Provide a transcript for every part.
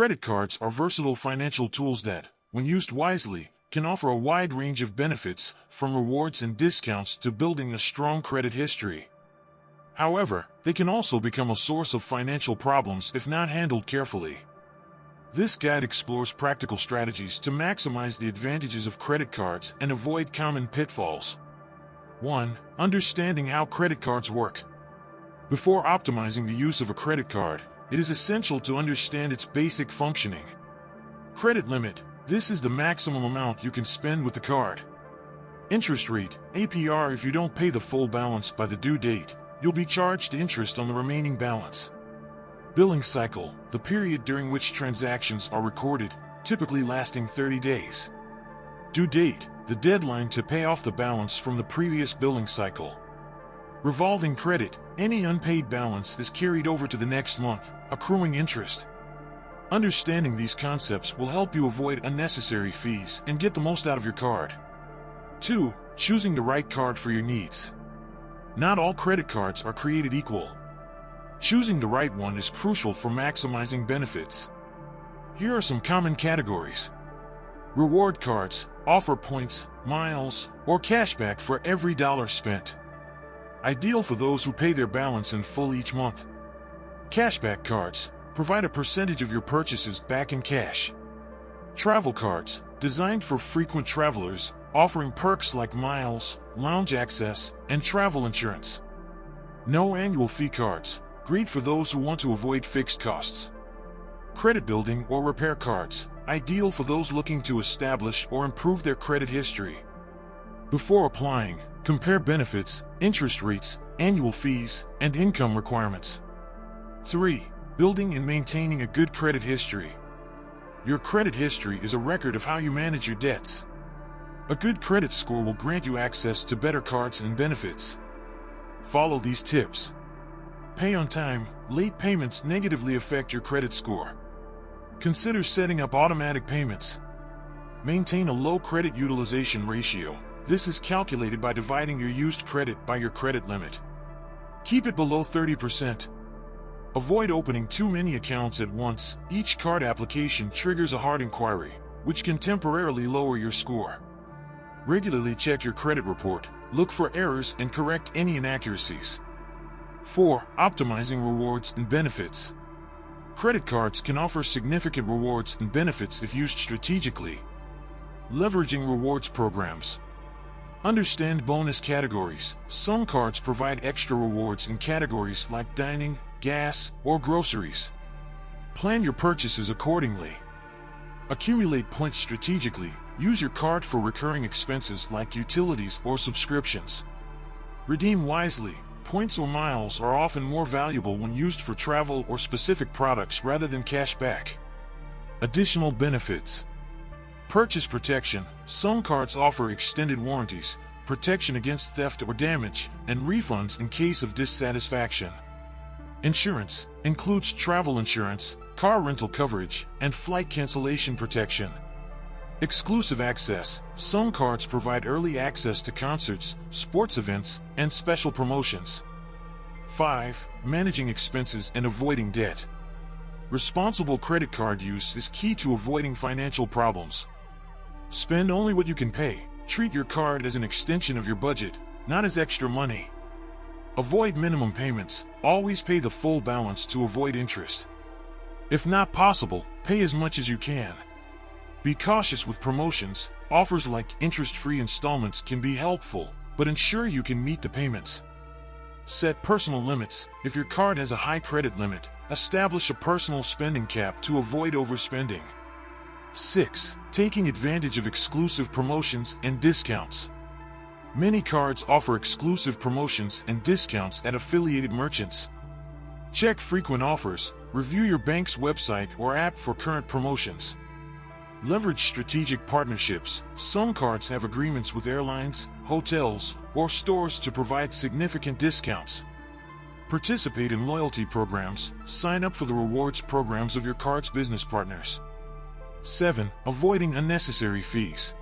Credit cards are versatile financial tools that, when used wisely, can offer a wide range of benefits, from rewards and discounts to building a strong credit history. However, they can also become a source of financial problems if not handled carefully. This guide explores practical strategies to maximize the advantages of credit cards and avoid common pitfalls. 1. Understanding how credit cards work. Before optimizing the use of a credit card, it is essential to understand its basic functioning. Credit limit. This is the maximum amount you can spend with the card. Interest rate, APR. If you don't pay the full balance by the due date, you'll be charged interest on the remaining balance. Billing cycle, the period during which transactions are recorded, typically lasting 30 days. Due date, the deadline to pay off the balance from the previous billing cycle. Revolving credit, any unpaid balance is carried over to the next month, accruing interest. Understanding these concepts will help you avoid unnecessary fees and get the most out of your card. 2. Choosing the right card for your needs. Not all credit cards are created equal. Choosing the right one is crucial for maximizing benefits. Here are some common categories. Reward cards offer points, miles, or cashback for every dollar spent. Ideal for those who pay their balance in full each month. Cashback cards provide a percentage of your purchases back in cash. Travel cards, designed for frequent travelers, offering perks like miles, lounge access, and travel insurance. No annual fee cards, great for those who want to avoid fixed costs. Credit building or repair cards, ideal for those looking to establish or improve their credit history. Before applying, compare benefits, interest rates, annual fees, and income requirements. 3. Building and maintaining a good credit history. Your credit history is a record of how you manage your debts. A good credit score will grant you access to better cards and benefits. Follow these tips. Pay on time. Late payments negatively affect your credit score. Consider setting up automatic payments. Maintain a low credit utilization ratio. This is calculated by dividing your used credit by your credit limit. Keep it below 30%. Avoid opening too many accounts at once. Each card application triggers a hard inquiry, which can temporarily lower your score. Regularly check your credit report, look for errors, and correct any inaccuracies. 4. Optimizing rewards and benefits. Credit cards can offer significant rewards and benefits if used strategically. Leveraging rewards programs. Understand bonus categories. Some cards provide extra rewards in categories like dining, gas, or groceries. Plan your purchases accordingly. Accumulate points strategically. Use your card for recurring expenses like utilities or subscriptions. Redeem wisely. Points or miles are often more valuable when used for travel or specific products rather than cash back. Additional benefits. Purchase protection. Some cards offer extended warranties, protection against theft or damage, and refunds in case of dissatisfaction. Insurance includes travel insurance, car rental coverage, and flight cancellation protection. Exclusive access. Some cards provide early access to concerts, sports events, and special promotions. 5. Managing expenses and avoiding debt. Responsible credit card use is key to avoiding financial problems. Spend only what you can pay. Treat your card as an extension of your budget, not as extra money. Avoid minimum payments. Always pay the full balance to avoid interest. If not possible, pay as much as you can. Be cautious with promotions. Offers like interest-free installments can be helpful, but ensure you can meet the payments. Set personal limits. If your card has a high credit limit, establish a personal spending cap to avoid overspending. 6. Taking advantage of exclusive promotions and discounts. Many cards offer exclusive promotions and discounts at affiliated merchants. Check frequent offers. Review your bank's website or app for current promotions. Leverage strategic partnerships. Some cards have agreements with airlines, hotels, or stores to provide significant discounts. Participate in loyalty programs. Sign up for the rewards programs of your card's business partners. 7. Avoiding unnecessary fees.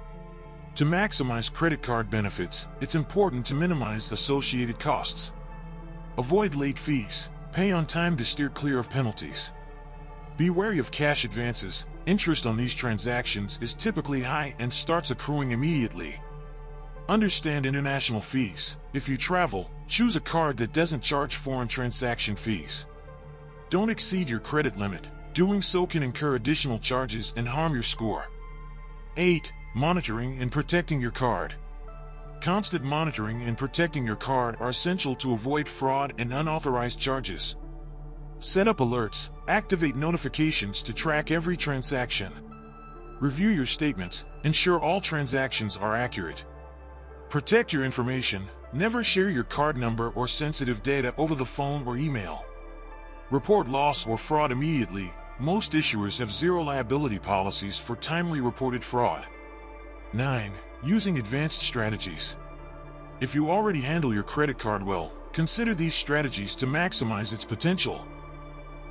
To maximize credit card benefits, it's important to minimize associated costs. Avoid late fees. Pay on time to steer clear of penalties. Be wary of cash advances. Interest on these transactions is typically high and starts accruing immediately. Understand international fees. If you travel, choose a card that doesn't charge foreign transaction fees. Don't exceed your credit limit. Doing so can incur additional charges and harm your score. 8. Monitoring and protecting your card. Constant monitoring and protecting your card are essential to avoid fraud and unauthorized charges. Set up alerts, activate notifications to track every transaction. Review your statements, ensure all transactions are accurate. Protect your information, never share your card number or sensitive data over the phone or email. Report loss or fraud immediately. Most issuers have zero liability policies for timely reported fraud. 9. Using advanced strategies. If you already handle your credit card well, consider these strategies to maximize its potential.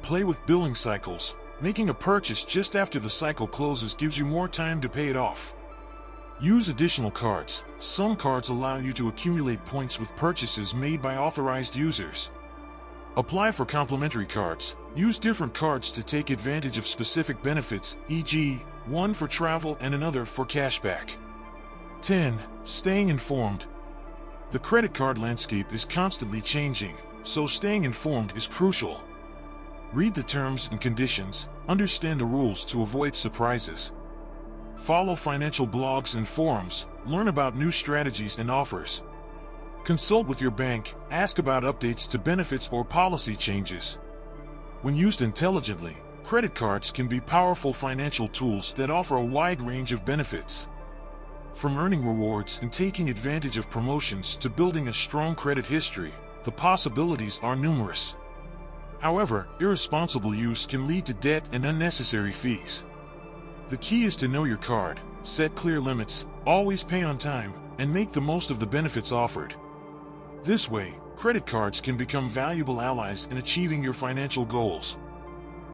Play with billing cycles. Making a purchase just after the cycle closes gives you more time to pay it off. Use additional cards. Some cards allow you to accumulate points with purchases made by authorized users. Apply for complimentary cards. Use different cards to take advantage of specific benefits, e.g., one for travel and another for cashback. 10. Staying informed. The credit card landscape is constantly changing, so staying informed is crucial. Read the terms and conditions, understand the rules to avoid surprises. Follow financial blogs and forums, learn about new strategies and offers. Consult with your bank, ask about updates to benefits or policy changes. When used intelligently, credit cards can be powerful financial tools that offer a wide range of benefits. From earning rewards and taking advantage of promotions to building a strong credit history, the possibilities are numerous. However, irresponsible use can lead to debt and unnecessary fees. The key is to know your card, set clear limits, always pay on time, and make the most of the benefits offered. This way, credit cards can become valuable allies in achieving your financial goals.